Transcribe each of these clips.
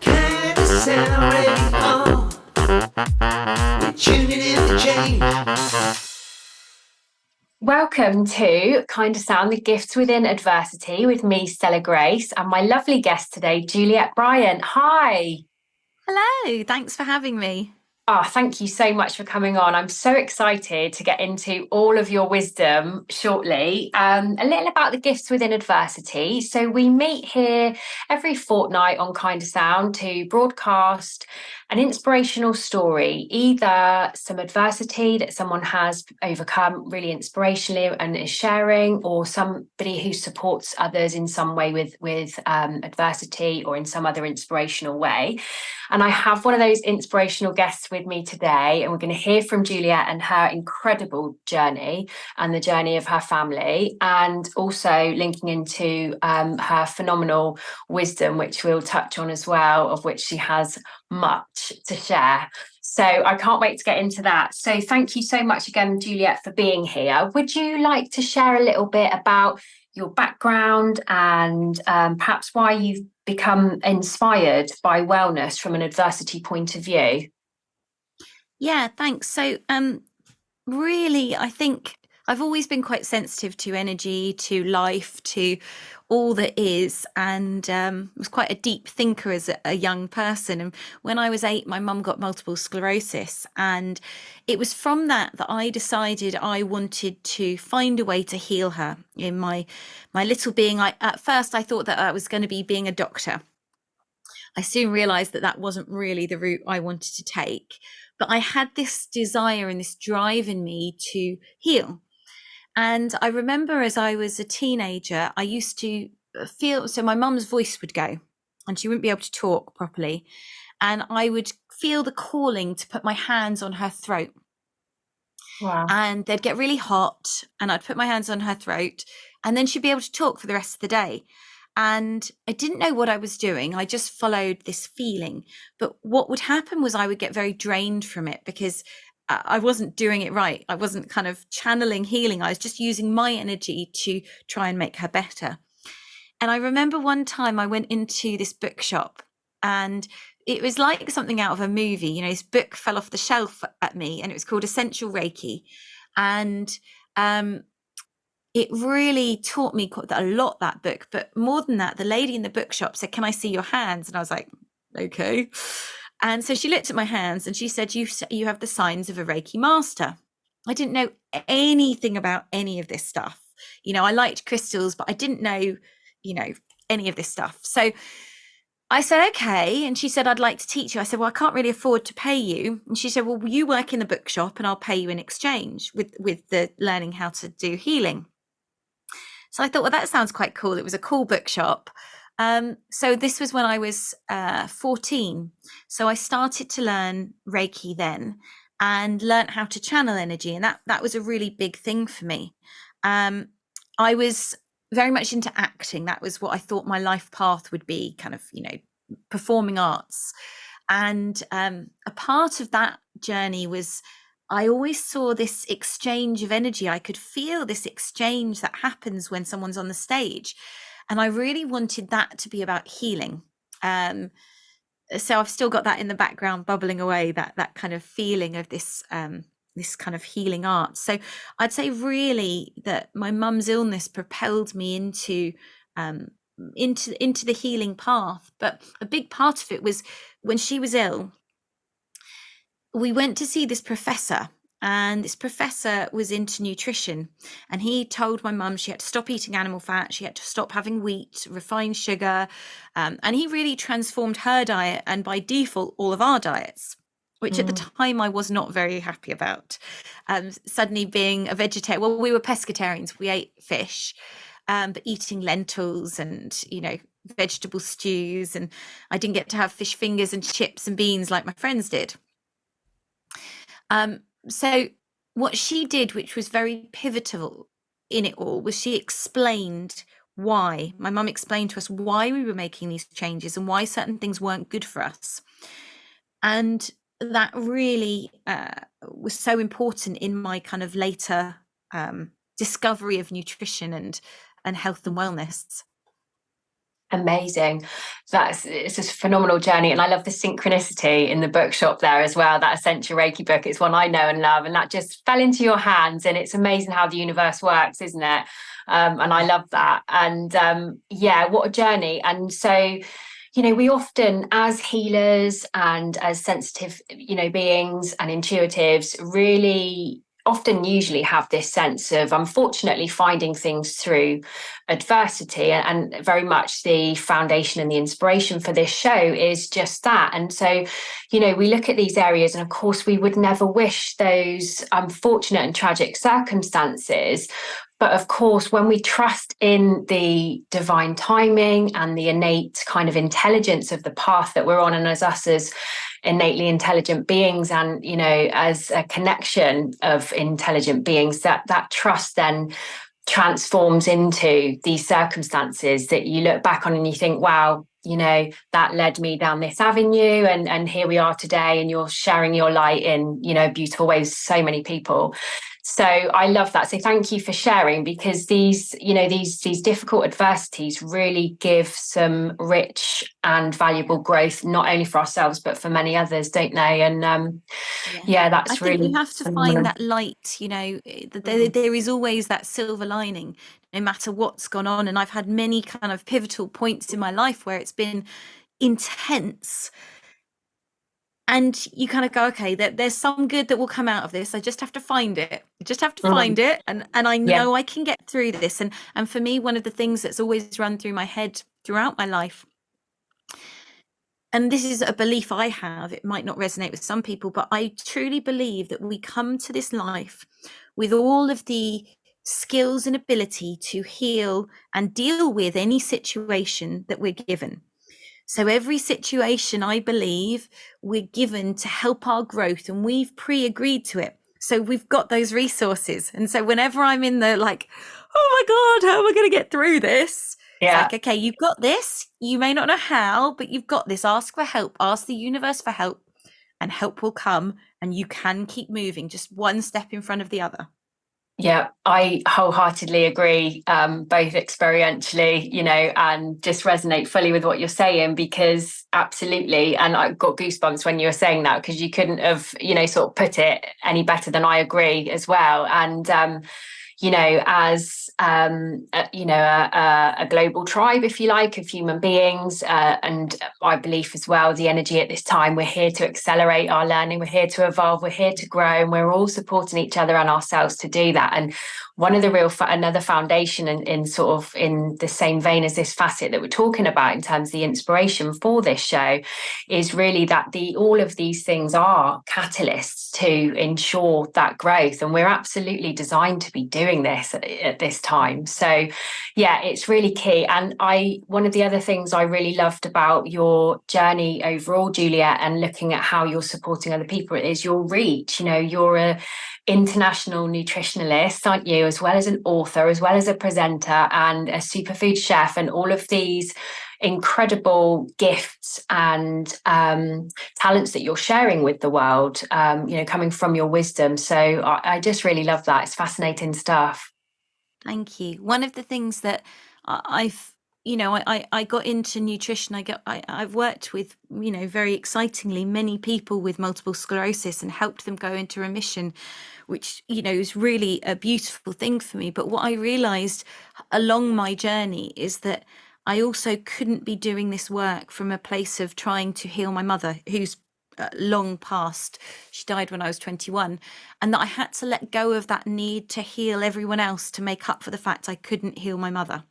KindaSound Radio. We're tuning in for change. Welcome to KindaSound, the gifts within adversity, with me, Stella Grace, and my lovely guest today, Juliette Bryant. Hi. Hello, thanks for having me. Oh, thank you so much for coming on. I'm so excited to get into all of your wisdom shortly. A little about the gifts within adversity. So we meet here every fortnight on KindaSound to broadcast an inspirational story, either some adversity that someone has overcome really inspirationally and is sharing, or somebody who supports others in some way with adversity or in some other inspirational way. And I have one of those inspirational guests with me today, and we're going to hear from Juliette and her incredible journey and the journey of her family, and also linking into her phenomenal wisdom, which we'll touch on as well, of which she has much to share. So I can't wait to get into that. So thank you so much again, Juliette, for being here. Would you like to share a little bit about your background and perhaps why you've become inspired by wellness from an adversity point of view? Yeah, thanks. So really, I think I've always been quite sensitive to energy, to life, to all that is, and was quite a deep thinker as a young person. And when I was 8, my mum got multiple sclerosis, and it was from that I decided I wanted to find a way to heal her in my little being. At first I thought that I was going to be being a doctor. I soon realized that wasn't really the route I wanted to take, but I had this desire and this drive in me to heal. And I remember as I was a teenager, I used to feel, so my mum's voice would go and she wouldn't be able to talk properly. And I would feel the calling to put my hands on her throat. Wow. And they'd get really hot and I'd put my hands on her throat and then she'd be able to talk for the rest of the day. And I didn't know what I was doing. I just followed this feeling. But what would happen was I would get very drained from it because I wasn't doing it right. I wasn't kind of channeling healing. I was just using my energy to try and make her better. And I remember one time I went into this bookshop and it was like something out of a movie. You know, this book fell off the shelf at me and it was called Essential Reiki. And it really taught me a lot, that book. But more than that, the lady in the bookshop said, "Can I see your hands?" And I was like, okay. And so she looked at my hands and she said, you have the signs of a Reiki Master. I didn't know anything about any of this stuff. You know, I liked crystals, but I didn't know, any of this stuff. So I said, okay. And she said, "I'd like to teach you." I said, "Well, I can't really afford to pay you." And she said, "Well, you work in the bookshop and I'll pay you in exchange with the learning how to do healing." So I thought, well, that sounds quite cool. It was a cool bookshop. So this was when I was 14. So I started to learn Reiki then and learned how to channel energy. And that was a really big thing for me. I was very much into acting. That was what I thought my life path would be, kind of, performing arts. And a part of that journey was I always saw this exchange of energy. I could feel this exchange that happens when someone's on the stage. And I really wanted that to be about healing. So I've still got that in the background bubbling away, that kind of feeling of this this kind of healing art. So I'd say really that my mum's illness propelled me into the healing path. But a big part of it was when she was ill, we went to see this professor. And this professor was into nutrition, and he told my mum she had to stop eating animal fat, she had to stop having wheat, refined sugar, and he really transformed her diet and by default all of our diets, which at the time I was not very happy about. Suddenly being a vegetarian, well, we were pescatarians, we ate fish, but eating lentils and, vegetable stews, and I didn't get to have fish fingers and chips and beans like my friends did. So what she did, which was very pivotal in it all, was she explained why. My mum explained to us why we were making these changes and why certain things weren't good for us. And that really was so important in my kind of later discovery of nutrition and health and wellness. Amazing. It's just a phenomenal journey. And I love the synchronicity in the bookshop there as well. That Essential Reiki book, it's one I know and love. And that just fell into your hands. And it's amazing how the universe works, isn't it? And I love that. And yeah, what a journey. And so, we often, as healers and as sensitive, beings and intuitives, really often usually have this sense of, unfortunately, finding things through adversity. And very much the foundation and the inspiration for this show is just that. And so, we look at these areas, and of course, we would never wish those unfortunate and tragic circumstances. But of course, when we trust in the divine timing and the innate kind of intelligence of the path that we're on, and as us as innately intelligent beings, and as a collection of intelligent beings, that trust then transforms into these circumstances that you look back on and you think, wow, that led me down this avenue, and here we are today, and you're sharing your light in beautiful ways, so many people. So I love that. So thank you for sharing, because these difficult adversities really give some rich and valuable growth, not only for ourselves but for many others, don't they? And that's I think really, you have to find that light. There is always that silver lining, no matter what's gone on. And I've had many kind of pivotal points in my life where it's been intense. And you kind of go, okay, there's some good that will come out of this. I just have to find it. I just have to find it. And I know I can get through this. And for me, one of the things that's always run through my head throughout my life, and this is a belief I have, it might not resonate with some people, but I truly believe that we come to this life with all of the skills and ability to heal and deal with any situation that we're given. So every situation, I believe, we're given to help our growth, and we've pre-agreed to it. So we've got those resources. And so whenever I'm in the like, oh my God, how am I going to get through this? It's like, okay, you've got this. You may not know how, but you've got this. Ask for help. Ask the universe for help, and help will come, and you can keep moving, just one step in front of the other. Yeah, I wholeheartedly agree, both experientially, and just resonate fully with what you're saying, because absolutely. And I got goosebumps when you were saying that, because you couldn't have, sort of put it any better than I agree as well. And, as a global tribe, if you like, of human beings, and I believe as well, the energy at this time, we're here to accelerate our learning, we're here to evolve, we're here to grow, and we're all supporting each other and ourselves to do that. And one of the another foundation in sort of in the same vein as this facet that we're talking about in terms of the inspiration for this show is really that all of these things are catalysts to ensure that growth, and we're absolutely designed to be doing this at this time. So yeah, it's really key. And one of the other things I really loved about your journey overall, Juliette, and looking at how you're supporting other people, is your reach. You're a international nutritionalist, aren't you, as well as an author, as well as a presenter and a superfood chef, and all of these incredible gifts and talents that you're sharing with the world, coming from your wisdom. So I just really love that. It's fascinating stuff. Thank you. One of the things that I've, I got into nutrition. I've worked with, very excitingly, many people with multiple sclerosis and helped them go into remission, which, is really a beautiful thing for me. But what I realized along my journey is that I also couldn't be doing this work from a place of trying to heal my mother, who's long past. She died when I was 21, and that I had to let go of that need to heal everyone else to make up for the fact I couldn't heal my mother.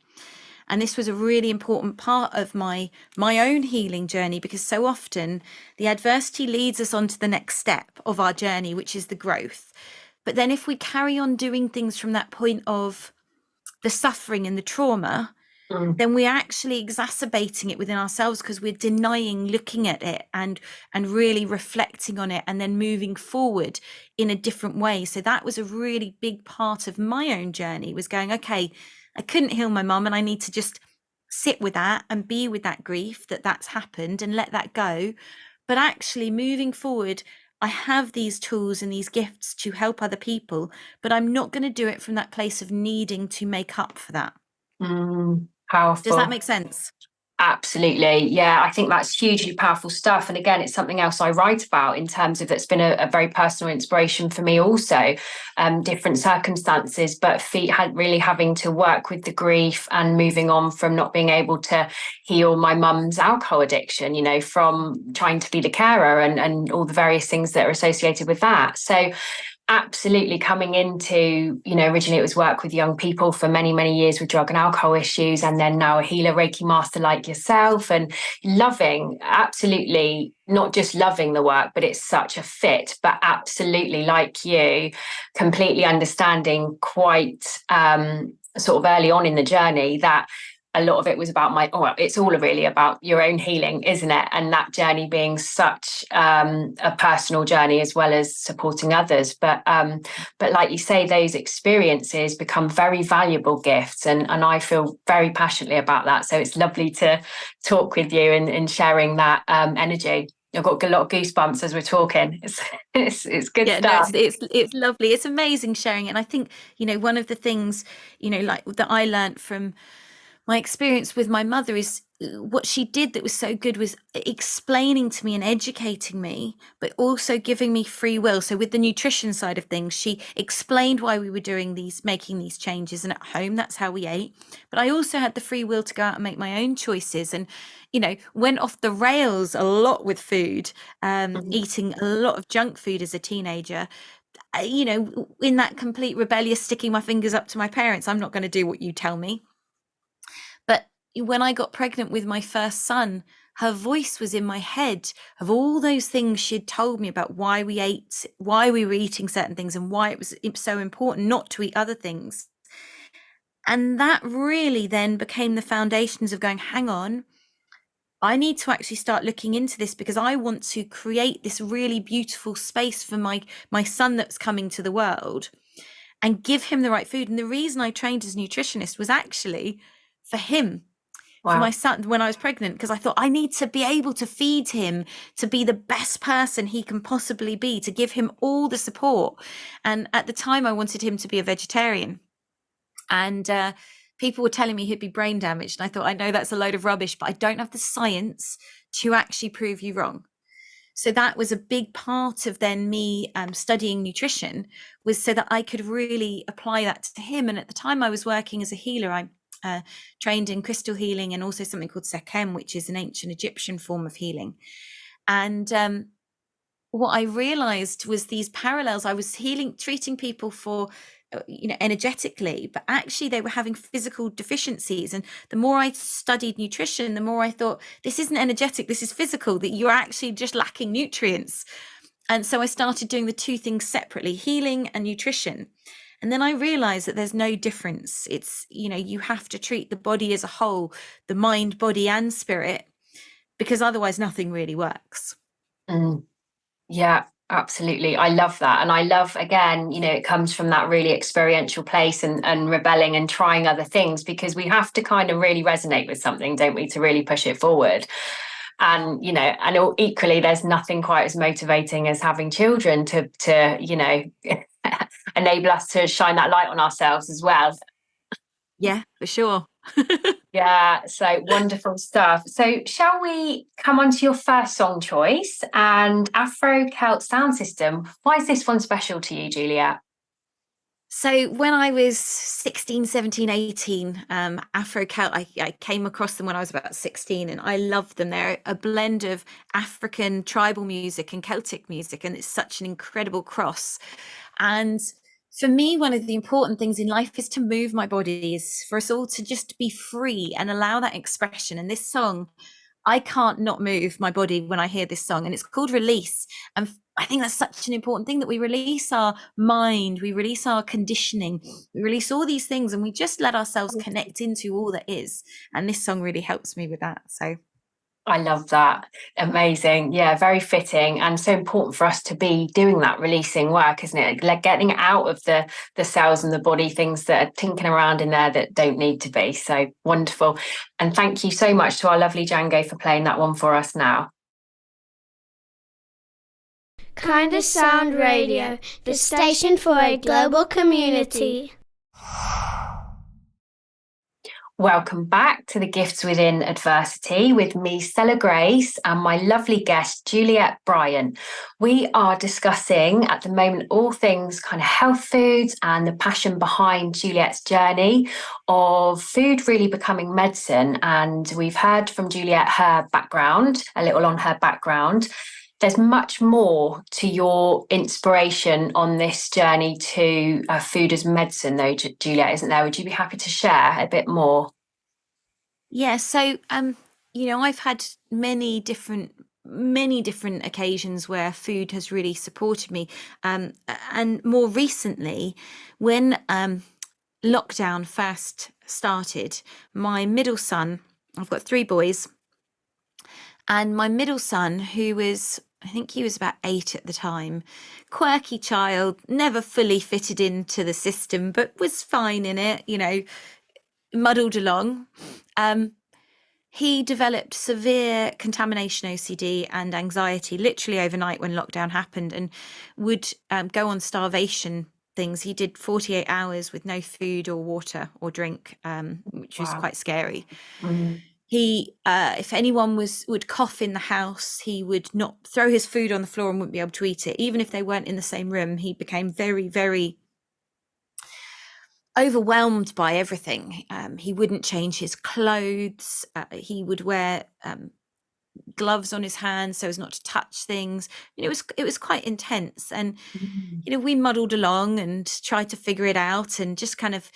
And this was a really important part of my own healing journey, because so often the adversity leads us on to the next step of our journey, which is the growth. But then if we carry on doing things from that point of the suffering and the trauma, then we're actually exacerbating it within ourselves, because we're denying looking at it and really reflecting on it and then moving forward in a different way. So that was a really big part of my own journey, was going, okay, I couldn't heal my mum, and I need to just sit with that and be with that grief that's happened and let that go. But actually moving forward, I have these tools and these gifts to help other people, but I'm not going to do it from that place of needing to make up for that. Powerful. Does that make sense? Absolutely. Yeah, I think that's hugely powerful stuff. And again, it's something else I write about in terms of that's been a very personal inspiration for me also, different circumstances, but had really having to work with the grief and moving on from not being able to heal my mum's alcohol addiction, from trying to be the carer and all the various things that are associated with that. So absolutely coming into, originally it was work with young people for many, many years with drug and alcohol issues, and then now a healer, Reiki Master like yourself, and absolutely not just loving the work, but it's such a fit, but absolutely like you, completely understanding quite sort of early on in the journey that a lot of it was about it's all really about your own healing, isn't it? And that journey being such a personal journey as well as supporting others. But like you say, those experiences become very valuable gifts. And I feel very passionately about that. So it's lovely to talk with you and sharing that energy. I've got a lot of goosebumps as we're talking. It's good stuff. No, it's lovely. It's amazing sharing it. And I think, one of the things, like that I learned from my experience with my mother is what she did that was so good was explaining to me and educating me, but also giving me free will. So with the nutrition side of things, she explained why we were making these changes. And at home, that's how we ate. But I also had the free will to go out and make my own choices, and, went off the rails a lot with food, eating a lot of junk food as a teenager. In that complete rebellious sticking my fingers up to my parents, I'm not going to do what you tell me. But when I got pregnant with my first son, her voice was in my head of all those things she'd told me about why we ate, why we were eating certain things, and why it was so important not to eat other things. And that really then became the foundations of going, hang on, I need to actually start looking into this, because I want to create this really beautiful space for my son that's coming to the world and give him the right food. And the reason I trained as a nutritionist was actually for him, for my son, when I was pregnant, because I thought I need to be able to feed him to be the best person he can possibly be, to give him all the support. And at the time I wanted him to be a vegetarian, and people were telling me he'd be brain damaged. And I thought, I know that's a load of rubbish, but I don't have the science to actually prove you wrong. So that was a big part of then me studying nutrition, was so that I could really apply that to him. And at the time I was working as a healer, I trained in crystal healing and also something called Sekhem, which is an ancient Egyptian form of healing. And what I realized was these parallels. I was treating people for, energetically, but actually they were having physical deficiencies. And the more I studied nutrition, the more I thought, this isn't energetic, this is physical, that you're actually just lacking nutrients. And so I started doing the two things separately, healing and nutrition. And then I realized that there's no difference. It's, you have to treat the body as a whole, the mind, body, and spirit, because otherwise nothing really works. Yeah, absolutely. I love that. And I love, again, it comes from that really experiential place and rebelling and trying other things, because we have to kind of really resonate with something, don't we, to really push it forward. And, and equally, there's nothing quite as motivating as having children to enable us to shine that light on ourselves as well. Yeah, for sure. Yeah, so wonderful stuff. So shall we come on to your first song choice, and Afro Celt sound system? Why is this one special to you, Juliette? So when I was 16, 17, 18, Afro Celt, I came across them when I was about 16, and I love them. They're a blend of African tribal music and Celtic music, and it's such an incredible cross. And for me, one of the important things in life is to move my body, is for us all to just be free and allow that expression. And this song, I can't not move my body when I hear this song, and it's called Release. And I think that's such an important thing, that we release our mind, we release our conditioning, we release all these things, and we just let ourselves connect into all that is. And this song really helps me with that. So I love that. Amazing. Yeah, very fitting, and so important for us to be doing that releasing work, isn't it? Like getting out of the cells and the body, things that are tinkering around in there that don't need to be. So wonderful. And thank you so much to our lovely Django for playing that one for us now. KindaSound Radio, the station for a global community. Welcome back to the Gifts Within Adversity with me, Stella Grace, and my lovely guest, Juliette Bryant. We are discussing at the moment all things kind of health foods and the passion behind Juliette's journey of food really becoming medicine. And we've heard from Juliette her background, a little on her background. There's much more to your inspiration on this journey to food as medicine, though, Juliette, isn't there? Would you be happy to share a bit more? Yeah, so I've had many different occasions where food has really supported me, and more recently, when lockdown first started, my middle son, I've got 3 boys, and my middle son, who was, I think he was about 8 at the time, quirky child, never fully fitted into the system, but was fine in it, muddled along. He developed severe contamination OCD and anxiety literally overnight when lockdown happened, and would go on starvation things. He did 48 hours with no food or water or drink, which was quite scary. Mm. He, if anyone would cough in the house, he would not throw his food on the floor and wouldn't be able to eat it. Even if they weren't in the same room, he became very, very overwhelmed by everything. He wouldn't change his clothes. He would wear gloves on his hands so as not to touch things. It was quite intense. And, we muddled along and tried to figure it out, and just kind of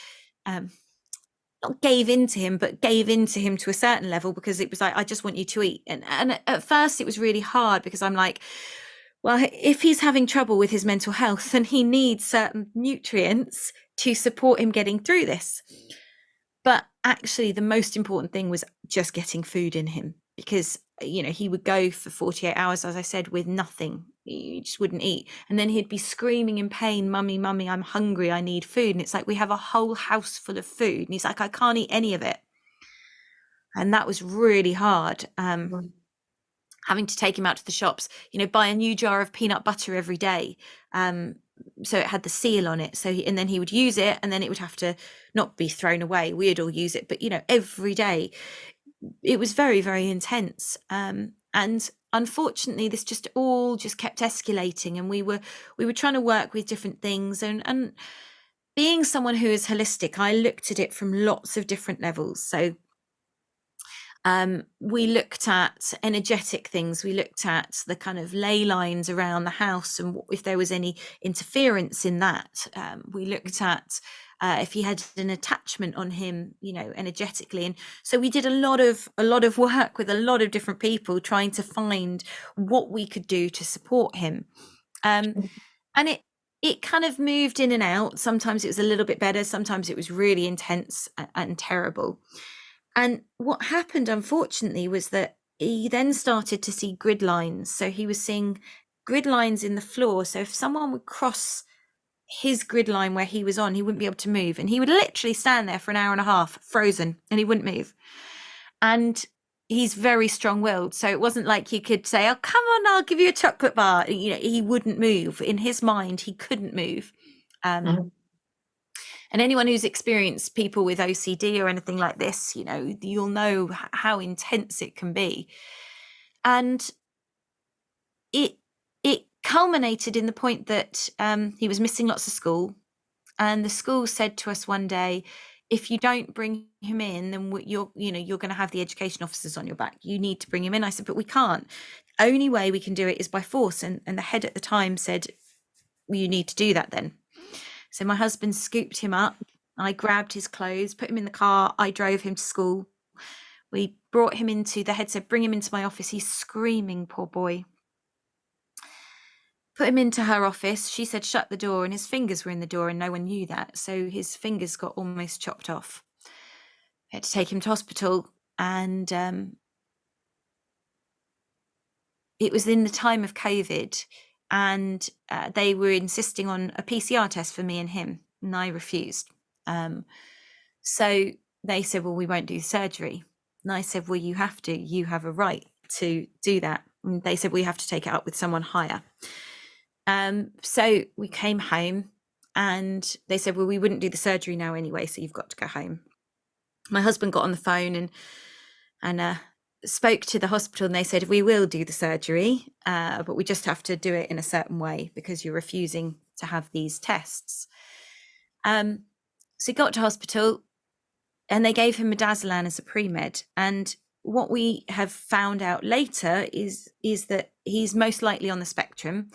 not gave in to him, but gave in to him to a certain level, because it was like, I just want you to eat. And at first it was really hard, because I'm like, well, if he's having trouble with his mental health, then he needs certain nutrients to support him getting through this. But actually, the most important thing was just getting food in him, because, he would go for 48 hours, as I said, with nothing. He just wouldn't eat. And then he'd be screaming in pain, "Mummy, mummy, I'm hungry, I need food." And it's like, we have a whole house full of food. And he's like, I can't eat any of it. And that was really hard. Having to take him out to the shops, buy a new jar of peanut butter every day. So it had the seal on it. And then he would use it, and then it would have to not be thrown away. We'd all use it, but every day. It was very, very intense. And unfortunately, this just kept escalating, and we were trying to work with different things. And being someone who is holistic, I looked at it from lots of different levels. So we looked at energetic things. We looked at the kind of ley lines around the house, and if there was any interference in that. We looked at if he had an attachment on him, energetically. And so we did a lot of work with a lot of different people, trying to find what we could do to support him. And it kind of moved in and out. Sometimes it was a little bit better. Sometimes it was really intense and terrible. And what happened, unfortunately, was that he then started to see grid lines. So he was seeing grid lines in the floor. So if someone would cross his grid line where he was on, he wouldn't be able to move. And he would literally stand there for an hour and a half, frozen, and he wouldn't move. And he's very strong-willed. So it wasn't like you could say, "Oh, come on, I'll give you a chocolate bar." He wouldn't move. In his mind, he couldn't move. And anyone who's experienced people with OCD or anything like this, you'll know how intense it can be. And it culminated in the point that he was missing lots of school. And the school said to us one day, "If you don't bring him in, then you're going to have the education officers on your back. You need to bring him in." I said, "But we can't. The only way we can do it is by force." And the head at the time said, "Well, you need to do that then." So my husband scooped him up. I grabbed his clothes, put him in the car. I drove him to school. We brought him the head said, "Bring him into my office." He's screaming, poor boy. Put him into her office. She said, "Shut the door." And his fingers were in the door, and no one knew that. So his fingers got almost chopped off. I had to take him to hospital. And it was in the time of COVID. And they were insisting on a PCR test for me and him. And I refused. So they said, "Well, we won't do surgery." And I said, "Well, you have to. You have a right to do that." And they said, "We have to take it up with someone higher." So we came home, and they said, "Well, we wouldn't do the surgery now anyway, so you've got to go home." my husband got on the phone and spoke to the hospital, and they said, we will do the surgery, but we just have to do it in a certain way because you're refusing to have these tests. So he got to hospital and they gave him midazolam as a pre-med. And what we have found out later is that he's most likely on the spectrum,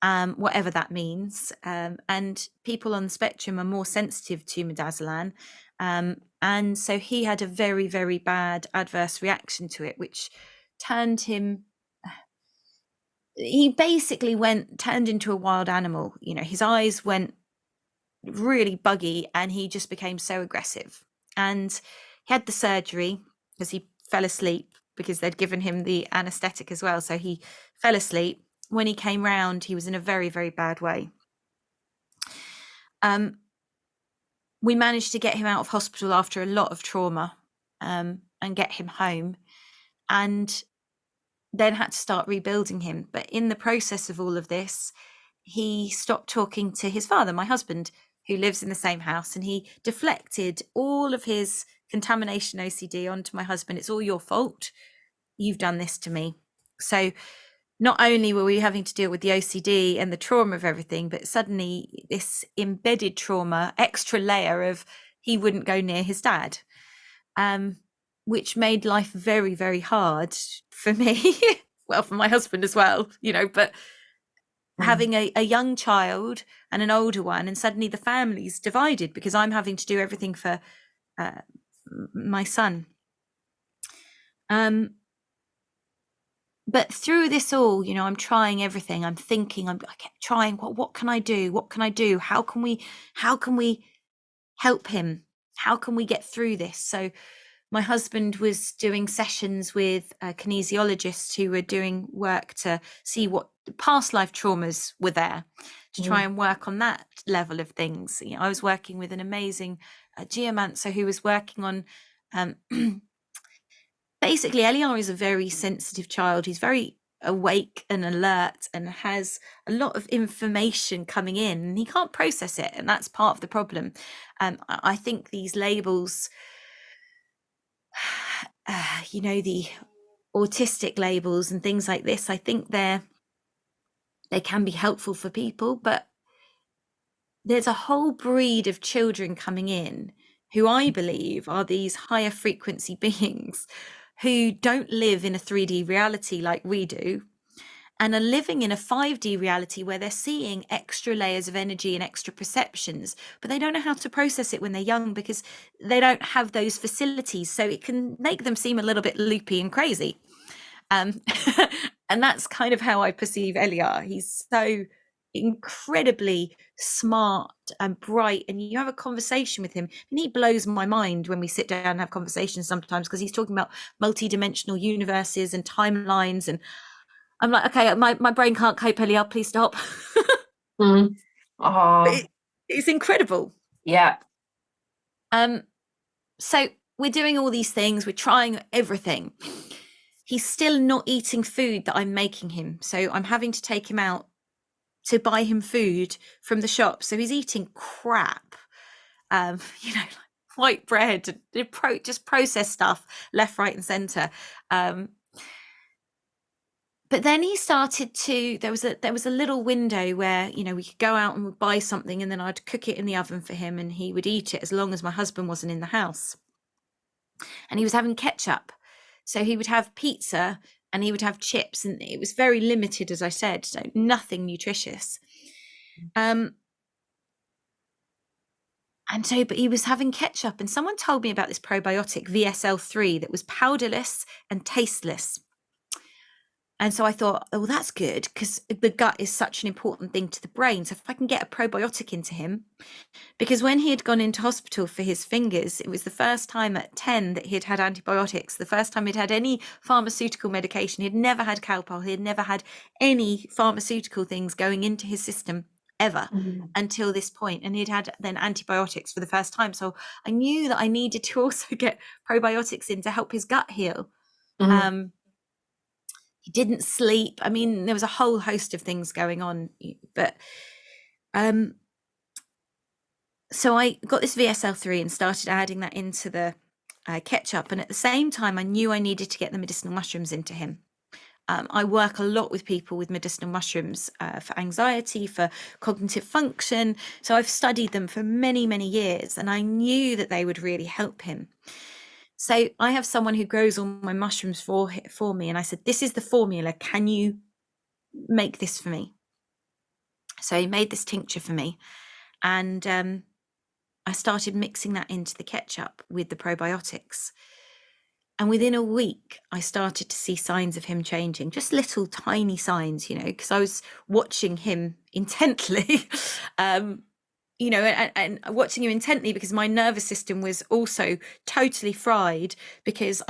whatever that means. And people on the spectrum are more sensitive to midazolam. And so he had a very, very bad adverse reaction to it, which turned him, he basically turned into a wild animal. You know, his eyes went really buggy and he just became so aggressive. And he had the surgery because he fell asleep because they'd given him the anesthetic as well. So he fell asleep. When he came round, he was in a very, very bad way. We managed to get him out of hospital after a lot of trauma, and get him home, and then had to start rebuilding him. But in the process of all of this, he stopped talking to his father, my husband, who lives in the same house, and he deflected all of his contamination OCD onto my husband. It's all your fault. You've done this to me. So not only were we having to deal with the OCD and the trauma of everything, but suddenly this embedded trauma, extra layer of he wouldn't go near his dad, which made life very, very hard for me. Well, for my husband as well, you know, but having a young child and an older one, and suddenly the family's divided because I'm having to do everything for my son. But through this all, you know, I'm trying everything. I'm thinking, I kept trying, what can I do? What can I do? How can we help him? How can we get through this? So my husband was doing sessions with kinesiologists who were doing work to see what past life traumas were there, to try and work on that level of things. You know, I was working with an amazing geomancer who was working on basically, Eliar is a very sensitive child. He's very awake and alert and has a lot of information coming in, and he can't process it, and that's part of the problem. I think these labels, you know, the autistic labels and things like this, I think they can be helpful for people, but there's a whole breed of children coming in who I believe are these higher frequency beings who don't live in a 3D reality like we do, and are living in a 5D reality where they're seeing extra layers of energy and extra perceptions, but they don't know how to process it when they're young because they don't have those facilities. So it can make them seem a little bit loopy and crazy. And that's kind of how I perceive Eliar. He's so incredibly smart and bright, and you have a conversation with him and he blows my mind when we sit down and have conversations sometimes, because he's talking about multi-dimensional universes and timelines, and I'm like, okay, my brain can't cope, Eliar, please stop. It's incredible. Yeah. So we're doing all these things, we're trying everything. He's still not eating food that I'm making him, so I'm having to take him out to buy him food from the shop. So he's eating crap, you know, like white bread, just processed stuff left, right and center. But then he started to, there was a little window where, you know, we could go out and we'd buy something, and then I'd cook it in the oven for him and he would eat it as long as my husband wasn't in the house. And he was having ketchup. So he would have pizza and he would have chips, and it was very limited, as I said, so nothing nutritious. And so, but he was having ketchup, and someone told me about this probiotic VSL3 that was powderless and tasteless. And so I thought, oh, that's good, because the gut is such an important thing to the brain. So if I can get a probiotic into him, because when he had gone into hospital for his fingers, it was the first time at 10 that he'd had antibiotics, the first time he'd had any pharmaceutical medication. He'd never had Calpol. He'd never had any pharmaceutical things going into his system ever until this point. And he'd had then antibiotics for the first time. So I knew that I needed to also get probiotics in to help his gut heal. He didn't sleep. I mean, there was a whole host of things going on, but so I got this VSL3 and started adding that into the ketchup. And at the same time, I knew I needed to get the medicinal mushrooms into him. I work a lot with people with medicinal mushrooms for anxiety, for cognitive function. So I've studied them for many, many years, and I knew that they would really help him. So I have someone who grows all my mushrooms for me. And I said, this is the formula. Can you make this for me? So he made this tincture for me. And I started mixing that into the ketchup with the probiotics. And within a week, I started to see signs of him changing, just little tiny signs, because I was watching him intently, and watching him intently because my nervous system was also totally fried because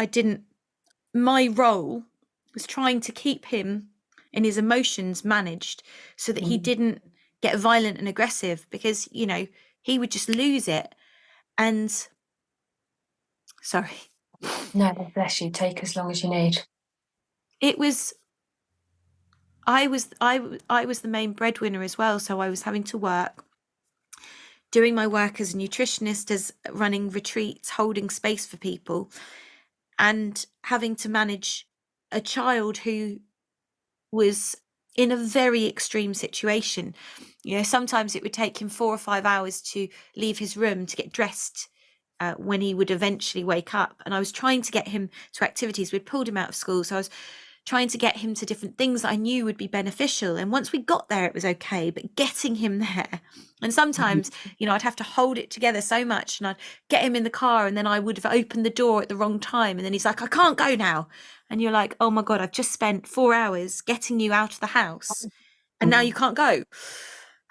my role was trying to keep him and his emotions managed so that he didn't get violent and aggressive because, he would just lose it. And sorry. No, bless you. Take as long as you need. I was the main breadwinner as well. So I was having to work, doing my work as a nutritionist, as running retreats, holding space for people, and having to manage a child who was in a very extreme situation. Sometimes it would take him 4 or 5 hours to leave his room to get dressed when he would eventually wake up. And I was trying to get him to activities. We'd pulled him out of school. So I was trying to get him to different things that I knew would be beneficial. And once we got there, it was okay. But getting him there, and sometimes, I'd have to hold it together so much, and I'd get him in the car, and then I would have opened the door at the wrong time. And then he's like, I can't go now. And you're like, oh my God, I've just spent 4 hours getting you out of the house, and now you can't go.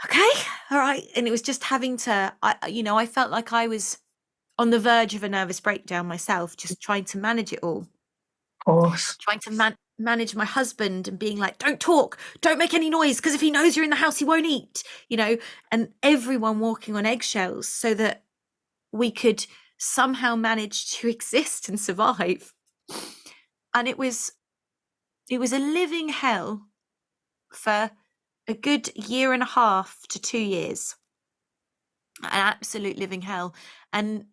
Okay, all right. And it was just having to, I felt like I was on the verge of a nervous breakdown myself, just trying to manage it all. Of course. Trying to manage my husband and being like, don't talk, don't make any noise, because if he knows you're in the house, he won't eat, and everyone walking on eggshells so that we could somehow manage to exist and survive. And it was a living hell for a good 1.5 to 2 years. An absolute living hell. And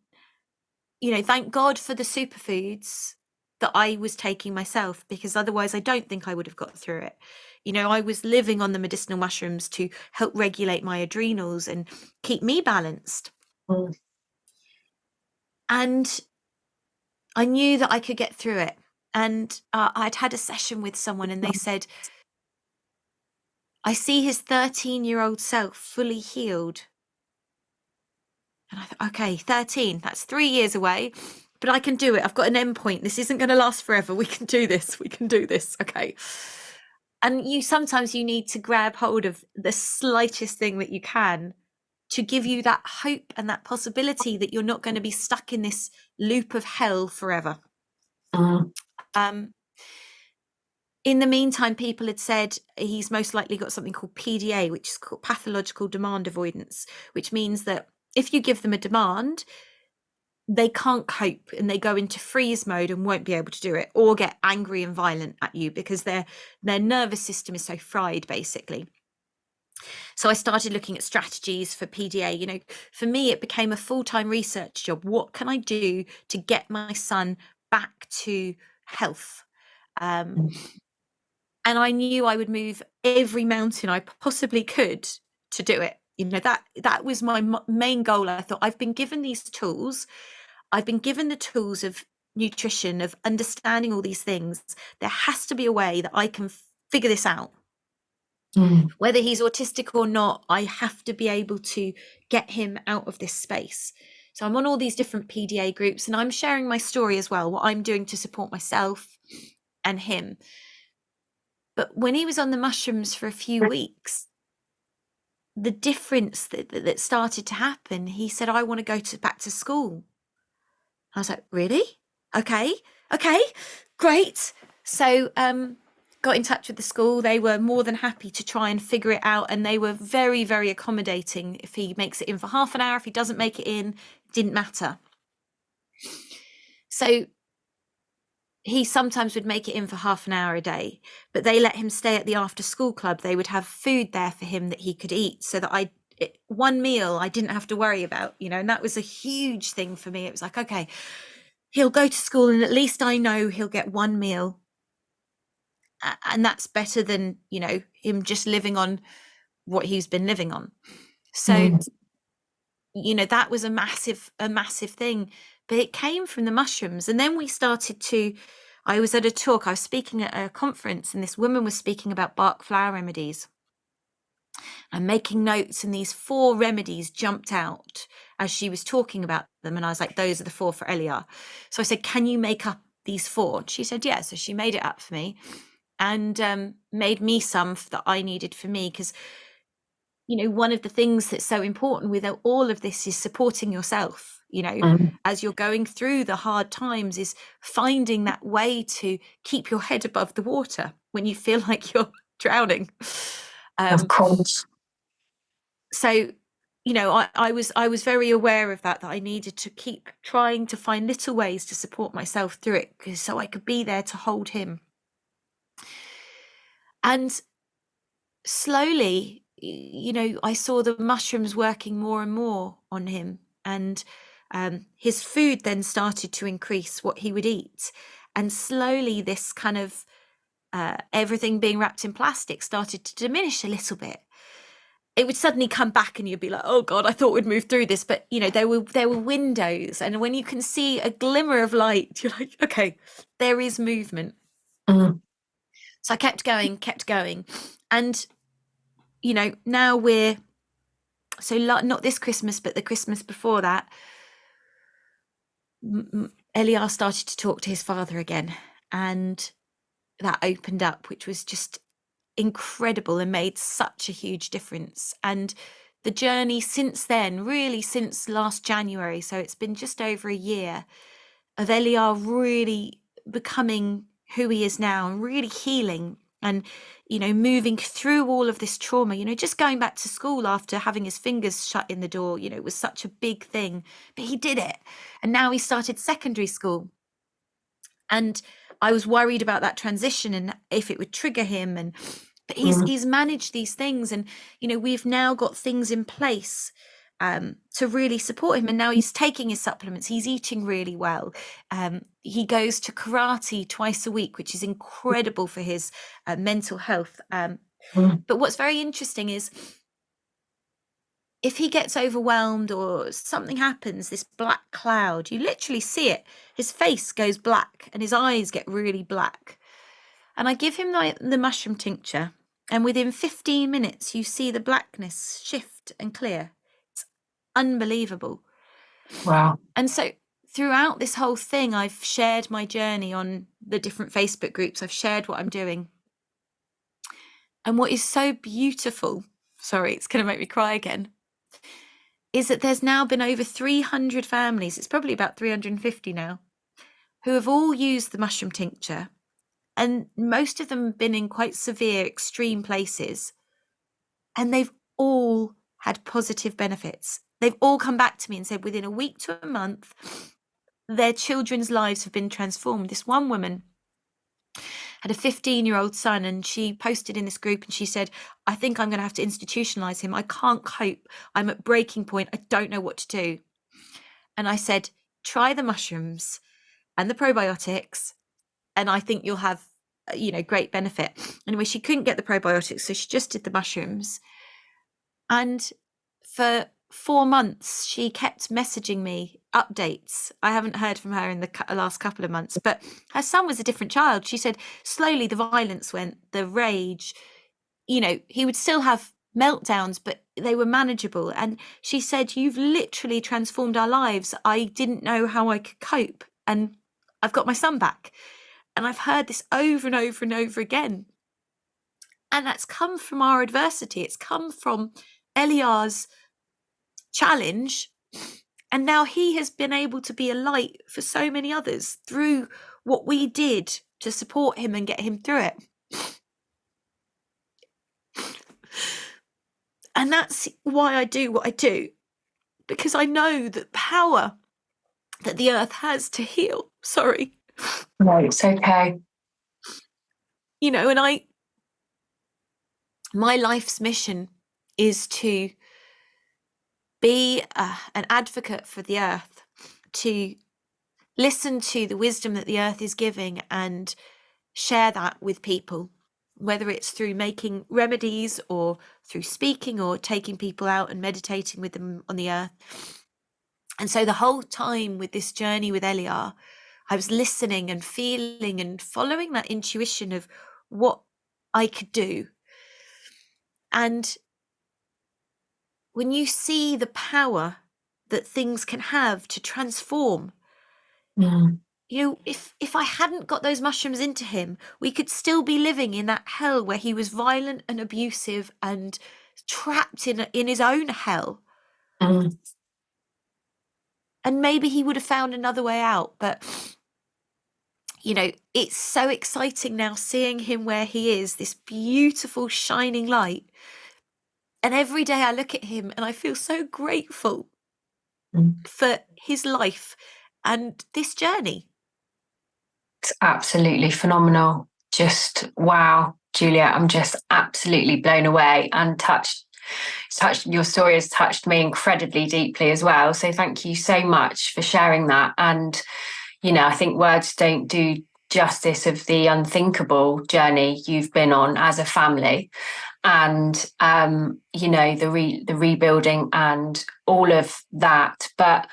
thank God for the superfoods that I was taking myself, because otherwise I don't think I would have got through it. I was living on the medicinal mushrooms to help regulate my adrenals and keep me balanced. And I knew that I could get through it. And I'd had a session with someone, and they said, I see his 13-year-old self fully healed. And I thought, okay, 13, that's 3 years away, but I can do it. I've got an end point. This isn't going to last forever. We can do this. We can do this. Okay. And sometimes you need to grab hold of the slightest thing that you can to give you that hope and that possibility that you're not going to be stuck in this loop of hell forever. In the meantime, people had said he's most likely got something called PDA, which is called pathological demand avoidance, which means that if you give them a demand, they can't cope and they go into freeze mode and won't be able to do it, or get angry and violent at you because their nervous system is so fried, basically. So I started looking at strategies for PDA. For me, it became a full-time research job. What can I do to get my son back to health? And I knew I would move every mountain I possibly could to do it. That was my main goal. I thought, I've been given these tools. I've been given the tools of nutrition, of understanding all these things. There has to be a way that I can figure this out. Whether he's autistic or not, I have to be able to get him out of this space. So I'm on all these different PDA groups, and I'm sharing my story as well, what I'm doing to support myself and him. But when he was on the mushrooms for a few weeks, the difference that started to happen, he said, I want to go back to school. I was like, really? Okay, great. So got in touch with the school. They were more than happy to try and figure it out. And they were very, very accommodating. If he makes it in for half an hour, if he doesn't make it in, it didn't matter. So he sometimes would make it in for half an hour a day, but they let him stay at the after school club. They would have food there for him that he could eat, so that one meal I didn't have to worry about, and that was a huge thing for me. It was like, okay, he'll go to school and at least I know he'll get one meal. And that's better than, him just living on what he's been living on. So, that was a massive thing, but it came from the mushrooms. And then I was at a talk, I was speaking at a conference, and this woman was speaking about Bach flower remedies. I'm making notes, and these 4 remedies jumped out as she was talking about them. And I was like, those are the 4 for Eliar. So I said, can you make up these 4? And she said, yeah. So she made it up for me and made me some that I needed for me. Because, one of the things that's so important with all of this is supporting yourself, as you're going through the hard times, is finding that way to keep your head above the water when you feel like you're drowning. Of course. So, I was very aware of that I needed to keep trying to find little ways to support myself through it, so I could be there to hold him. And slowly, I saw the mushrooms working more and more on him, and his food then started to increase, what he would eat. And slowly this kind of everything being wrapped in plastic started to diminish a little bit. It would suddenly come back and you'd be like, oh God, I thought we'd move through this. But, there were windows. And when you can see a glimmer of light, you're like, okay, there is movement. So I kept going. And, now not this Christmas, but the Christmas before that, Eliar started to talk to his father again. And that opened up, which was just incredible and made such a huge difference. And the journey since then, really since last January, so it's been just over a year, of Eliar really becoming who he is now and really healing and, moving through all of this trauma, just going back to school after having his fingers shut in the door, it was such a big thing, but he did it. And now he started secondary school. And I was worried about that transition and if it would trigger him. But he's managed these things, and we've now got things in place to really support him. And now he's taking his supplements. He's eating really well. He goes to karate twice a week, which is incredible for his mental health. But what's very interesting is if he gets overwhelmed or something happens, this black cloud, you literally see it. His face goes black and his eyes get really black. And I give him the mushroom tincture, and within 15 minutes, you see the blackness shift and clear. It's unbelievable. Wow. And so throughout this whole thing, I've shared my journey on the different Facebook groups. I've shared what I'm doing. And what is so beautiful, sorry, it's going to make me cry again, is that there's now been over 300 families, it's probably about 350 now, who have all used the mushroom tincture. And most of them have been in quite severe, extreme places. And they've all had positive benefits. They've all come back to me and said within a week to a month, their children's lives have been transformed. This one woman had a 15-year-old son, and she posted in this group and she said, I think I'm going to have to institutionalize him. I can't cope. I'm at breaking point. I don't know what to do. And I said, try the mushrooms and the probiotics, and I think you'll have, great benefit. Anyway, she couldn't get the probiotics, so she just did the mushrooms. And for 4 months, she kept messaging me updates. I haven't heard from her in the last couple of months, but her son was a different child. She said slowly the violence went, the rage, he would still have meltdowns, but they were manageable. And she said, you've literally transformed our lives. I didn't know how I could cope, and I've got my son back. And I've heard this over and over and over again. And that's come from our adversity. It's come from Eliar's challenge. And now he has been able to be a light for so many others through what we did to support him and get him through it. And that's why I do what I do, because I know the power that the earth has to heal. Sorry. No, it's okay. And my life's mission is to be an advocate for the earth, to listen to the wisdom that the earth is giving and share that with people, whether it's through making remedies or through speaking or taking people out and meditating with them on the earth. And so the whole time with this journey with Eliar, I was listening and feeling and following that intuition of what I could do. And when you see the power that things can have to transform, if I hadn't got those mushrooms into him, we could still be living in that hell where he was violent and abusive and trapped in his own hell. And maybe he would have found another way out. But, it's so exciting now seeing him where he is, this beautiful shining light. And every day I look at him and I feel so grateful for his life and this journey. It's absolutely phenomenal. Just wow, Juliette, I'm just absolutely blown away and touched. Your story has touched me incredibly deeply as well. So thank you so much for sharing that. And, I think words don't do justice of the unthinkable journey you've been on as a family. And, the rebuilding and all of that. But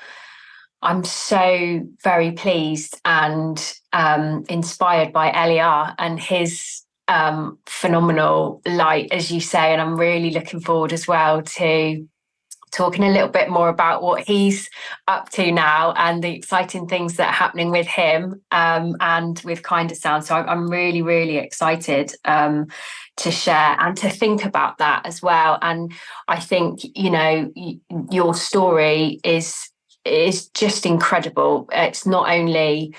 I'm so very pleased and inspired by Eliar and his phenomenal light, as you say. And I'm really looking forward as well to talking a little bit more about what he's up to now and the exciting things that are happening with him and with KindaSound. So I'm really, really excited to share and to think about that as well. And I think, your story is just incredible. It's not only,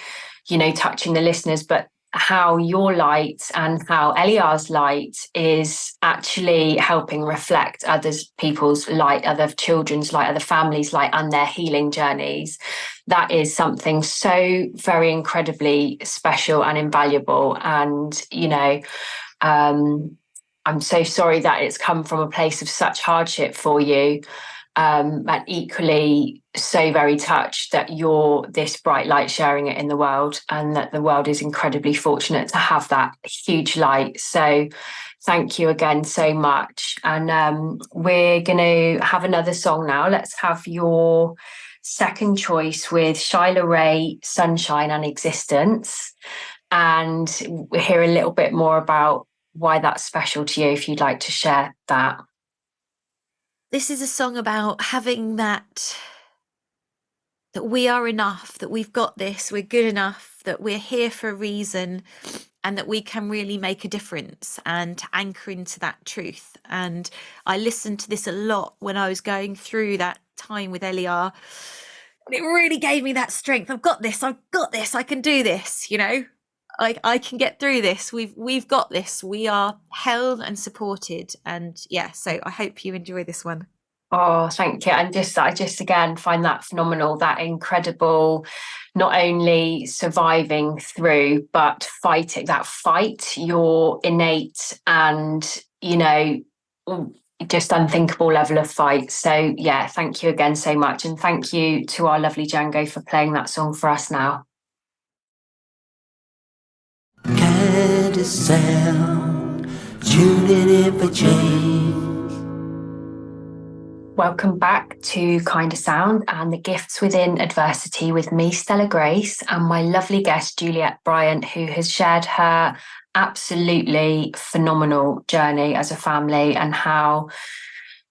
touching the listeners, but how your light and how Eliar's light is actually helping reflect others people's light, other children's light, other families' light, and their healing journeys. That is something so very incredibly special and invaluable. And, I'm so sorry that it's come from a place of such hardship for you. And equally so very touched that you're this bright light sharing it in the world, and that the world is incredibly fortunate to have that huge light. So thank you again so much. And we're going to have another song now. Let's have your second choice with Shyla Ray, Sunshine and Existence. And we'll hear a little bit more about why that's special to you, if you'd like to share that. This is a song about having that we are enough, that we've got this, we're good enough, that we're here for a reason, and that we can really make a difference, and to anchor into that truth. And I listened to this a lot when I was going through that time with Eliar. And it really gave me that strength. I've got this, I can do this, I can get through this. We've got this. We are held and supported. And so I hope you enjoy this one. Oh, thank you. And I just again find that phenomenal, that incredible, not only surviving through, but fighting that fight, your innate and, just unthinkable level of fight. So thank you again so much. And thank you to our lovely Django for playing that song for us now. KindaSound, tuning in for change. Welcome back to KindaSound and the Gifts Within Adversity with me, Stella Grace, and my lovely guest, Juliette Bryant, who has shared her absolutely phenomenal journey as a family and how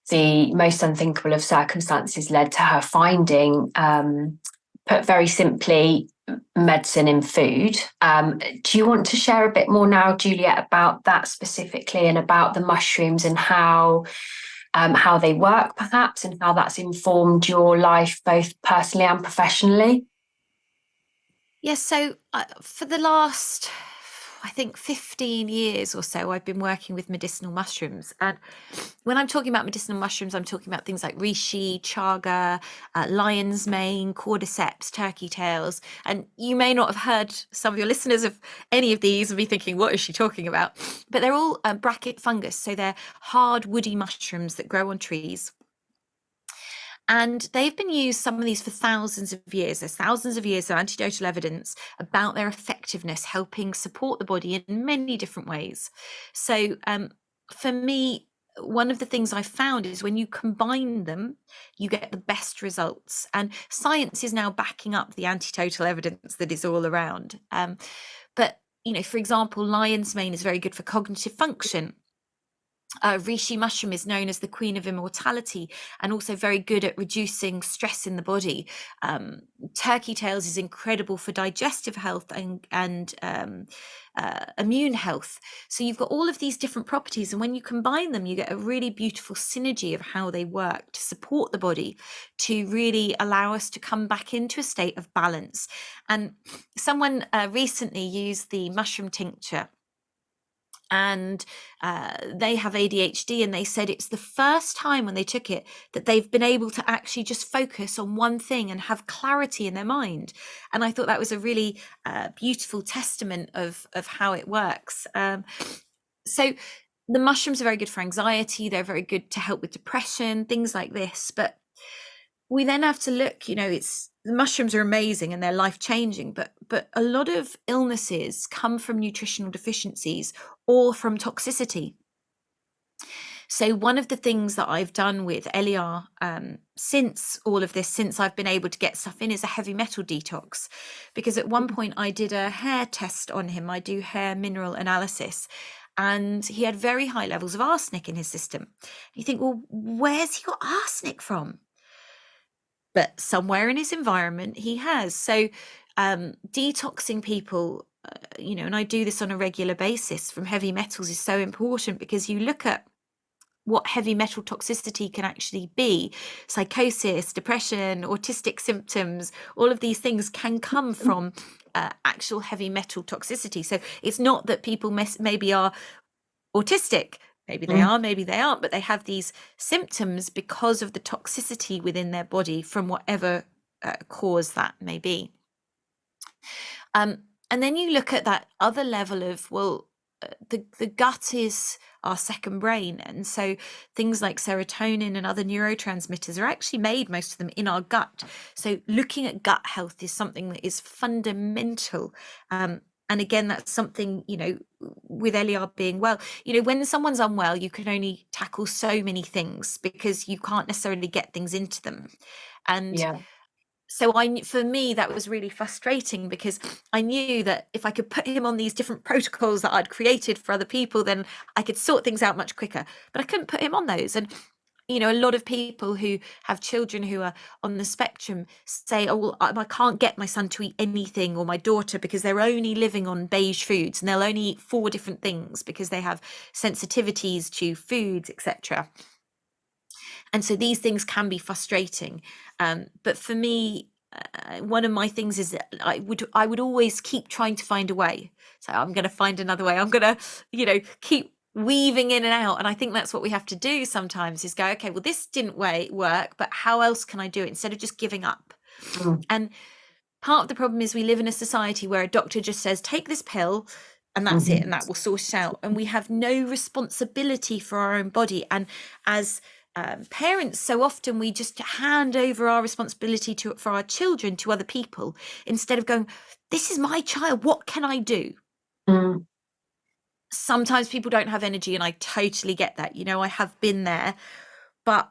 the most unthinkable of circumstances led to her finding, put very simply, medicine in food. Do you want to share a bit more now, Juliette, about that specifically and about the mushrooms and how they work perhaps, and how that's informed your life both personally and professionally? Yes, so for the last, I think 15 years or so, I've been working with medicinal mushrooms. And when I'm talking about medicinal mushrooms, I'm talking about things like reishi, chaga, lion's mane, cordyceps, turkey tails. And you may not have heard, some of your listeners, of any of these and be thinking, what is she talking about? But they're all bracket fungus. So they're hard, woody mushrooms that grow on trees. And they've been used, some of these, for thousands of years. There's thousands of years of anecdotal evidence about their effectiveness, helping support the body in many different ways. So for me, one of the things I found is when you combine them, you get the best results. And science is now backing up the anecdotal evidence that is all around. But, for example, lion's mane is very good for cognitive function. Reishi mushroom is known as the queen of immortality, and also very good at reducing stress in the body. Turkey tails is incredible for digestive health and immune health. So you've got all of these different properties, and when you combine them, you get a really beautiful synergy of how they work to support the body, to really allow us to come back into a state of balance. And someone recently used the mushroom tincture, and they have ADHD, and they said it's the first time when they took it that they've been able to actually just focus on one thing and have clarity in their mind. And I thought that was a really beautiful testament of how it works. So the mushrooms are very good for anxiety. They're very good to help with depression, things like this. But we then have to look, the mushrooms are amazing and they're life-changing, but a lot of illnesses come from nutritional deficiencies or from toxicity. So one of the things that I've done with Eliar since all of this, since I've been able to get stuff in, is a heavy metal detox. Because at one point I did a hair test on him. I do hair mineral analysis, and he had very high levels of arsenic in his system. You think, well, where's he got arsenic from? But somewhere in his environment he has. So detoxing people, and I do this on a regular basis from heavy metals, is so important, because you look at what heavy metal toxicity can actually be. Psychosis, depression, autistic symptoms, all of these things can come from actual heavy metal toxicity. So it's not that people maybe are autistic. Maybe they are, maybe they aren't, but they have these symptoms because of the toxicity within their body from whatever cause that may be. And then you look at that other level of, the gut is our second brain. And so things like serotonin and other neurotransmitters are actually made, most of them, in our gut. So looking at gut health is something that is fundamental. And again, that's something, with Eliar being well, when someone's unwell, you can only tackle so many things because you can't necessarily get things into them. And so for me, that was really frustrating, because I knew that if I could put him on these different protocols that I'd created for other people, then I could sort things out much quicker. But I couldn't put him on those. And a lot of people who have children who are on the spectrum say, oh, well, I can't get my son to eat anything, or my daughter, because they're only living on beige foods, and they'll only eat 4 different things because they have sensitivities to foods, etc. And so these things can be frustrating. But for me, one of my things is that I would always keep trying to find a way. So I'm going to find another way. I'm going to, keep weaving in and out. And I think that's what we have to do sometimes, is go, okay, well, this didn't work, but how else can I do it, instead of just giving up? And part of the problem is we live in a society where a doctor just says, take this pill and that's it, and that will sort it out. And we have no responsibility for our own body. And as parents, so often we just hand over our responsibility for our children to other people, instead of going, this is my child, what can I do? Sometimes people don't have energy, and I totally get that. I have been there. But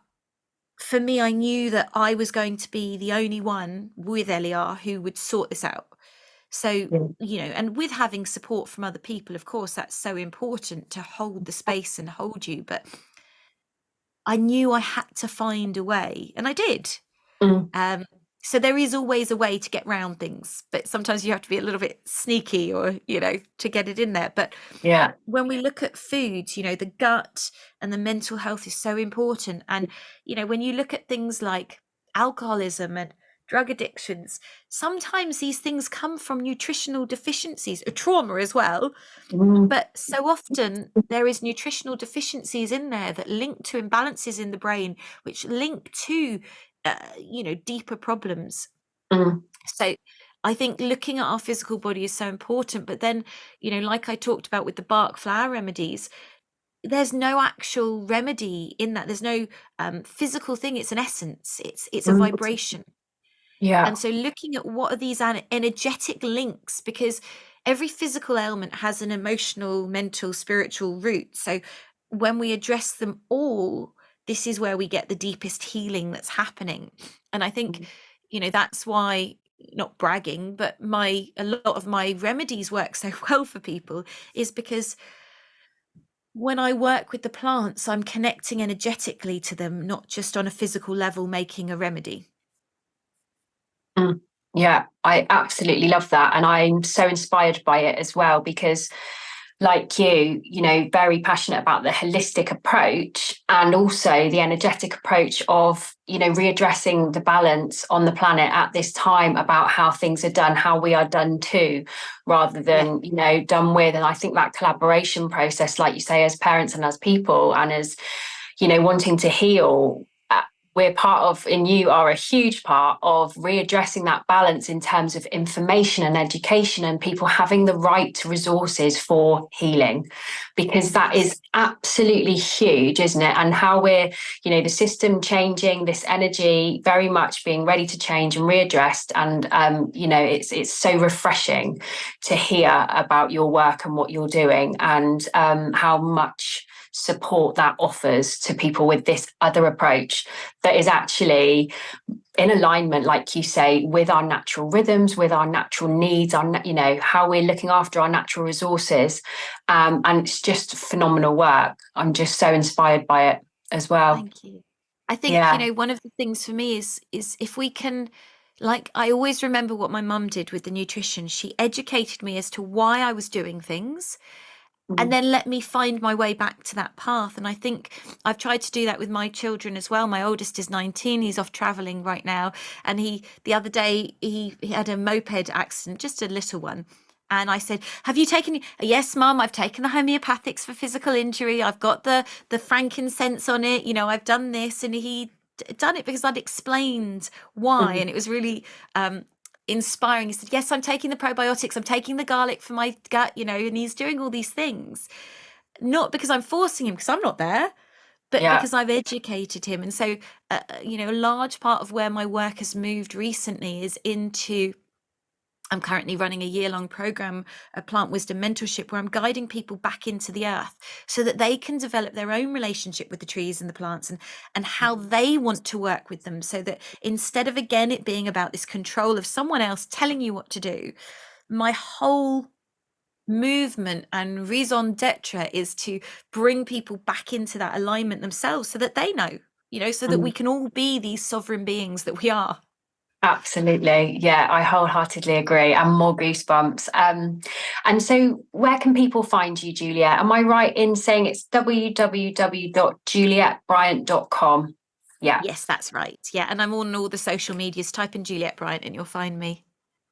for me, I knew that I was going to be the only one with Eliar who would sort this out. So, and with having support from other people, of course, that's so important to hold the space and hold you. But I knew I had to find a way, and I did. So there is always a way to get around things, but sometimes you have to be a little bit sneaky, or, to get it in there. But when we look at foods, the gut and the mental health is so important. And, when you look at things like alcoholism and drug addictions, sometimes these things come from nutritional deficiencies, a trauma as well. But so often there is nutritional deficiencies in there that link to imbalances in the brain, which link to deeper problems. So I think looking at our physical body is so important. But then, like I talked about with the bark flower remedies, there's no actual remedy in that. There's no physical thing. It's an essence. It's a Mm. vibration. Yeah. And so looking at what are these energetic links, because every physical ailment has an emotional, mental, spiritual root. So when we address them all, this is where we get the deepest healing that's happening. And I think, that's why, not bragging, but a lot of my remedies work so well for people, is because when I work with the plants, I'm connecting energetically to them, not just on a physical level, making a remedy. Mm. Yeah, I absolutely love that. And I'm so inspired by it as well, because like you, very passionate about the holistic approach and also the energetic approach of, readdressing the balance on the planet at this time, about how things are done, how we are done to, rather than, done with. And I think that collaboration process, like you say, as parents and as people and as, wanting to heal, we're part of, and you are a huge part of readdressing that balance in terms of information and education and people having the right resources for healing, because that is absolutely huge, isn't it? And how we're, the system changing, this energy very much being ready to change and readdressed. And, it's so refreshing to hear about your work and what you're doing, and how much support that offers to people with this other approach that is actually in alignment, like you say, with our natural rhythms, with our natural needs, how we're looking after our natural resources. And it's just phenomenal work. I'm just so inspired by it as well. Thank you. I think, one of the things for me is if we can, like, I always remember what my mum did with the nutrition. She educated me as to why I was doing things, and then let me find my way back to that path. And I think I've tried to do that with my children as well. My oldest is 19. He's off traveling right now. And the other day, he had a moped accident, just a little one. And I said, have you taken? Yes, Mum, I've taken the homeopathics for physical injury. I've got the frankincense on it. I've done this. And he done it because I'd explained why. And it was really inspiring. He said, yes, I'm taking the probiotics, I'm taking the garlic for my gut, and he's doing all these things, not because I'm forcing him, because I'm not there, but because I've educated him. And so a large part of where my work has moved recently is into, I'm currently running a year-long program, a plant wisdom mentorship, where I'm guiding people back into the earth so that they can develop their own relationship with the trees and the plants, and how they want to work with them, so that instead of, again, it being about this control of someone else telling you what to do, my whole movement and raison d'etre is to bring people back into that alignment themselves, so that they know, so that we can all be these sovereign beings that we are. Absolutely. Yeah, I wholeheartedly agree. And more goosebumps. And so where can people find you, Juliette? Am I right in saying it's www.juliettebryant.com? Yeah. Yes, that's right. Yeah. And I'm on all the social medias. Type in Juliette Bryant and you'll find me.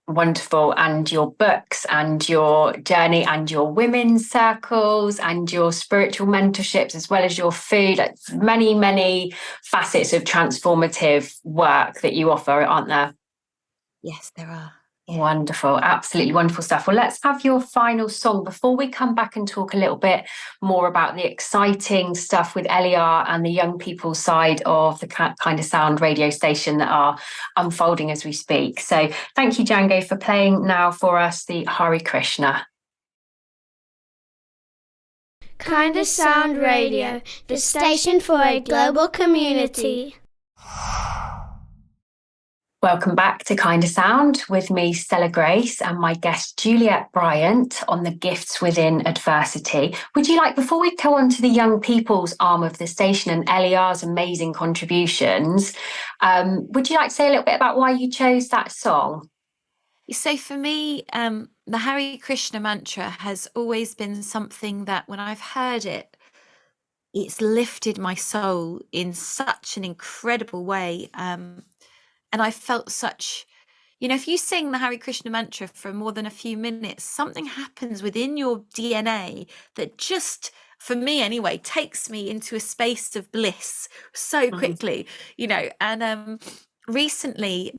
Wonderful. And your books and your journey and your women's circles and your spiritual mentorships, as well as your food, many, many facets of transformative work that you offer, aren't there? Yes, there are. Yeah. Wonderful. Absolutely wonderful stuff. Well, let's have your final song before we come back and talk a little bit more about the exciting stuff with LER and the young people's side of the KindaSound radio station that are unfolding as we speak. So thank you, Django, for playing now for us the Hare Krishna. KindaSound Radio, the station for a global community. Welcome back to KindaSound with me, Stella Grace, and my guest, Juliette Bryant, on the gifts within adversity. Would you like, before we go on to the young people's arm of the station and LER's amazing contributions, would you like to say a little bit about why you chose that song? So for me, the Hare Krishna mantra has always been something that when I've heard it, it's lifted my soul in such an incredible way. And I felt such, if you sing the Hare Krishna mantra for more than a few minutes, something happens within your DNA that just, for me anyway, takes me into a space of bliss so quickly, and recently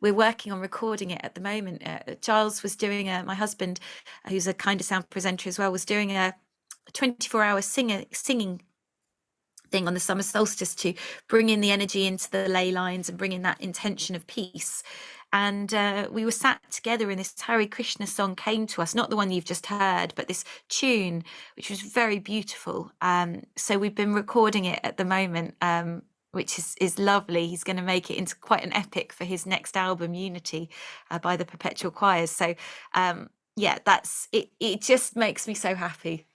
we're working on recording it at the moment. Giles was doing my husband, who's a KindaSound presenter as well, was doing a a 24-hour singing thing on the summer solstice to bring in the energy into the ley lines and bring in that intention of peace. And we were sat together, and this Hare Krishna song came to us, not the one you've just heard, but this tune, which was very beautiful. So we've been recording it at the moment, which is lovely. He's going to make it into quite an epic for his next album, Unity, by the Perpetual Choirs. So yeah, that's it. It just makes me so happy.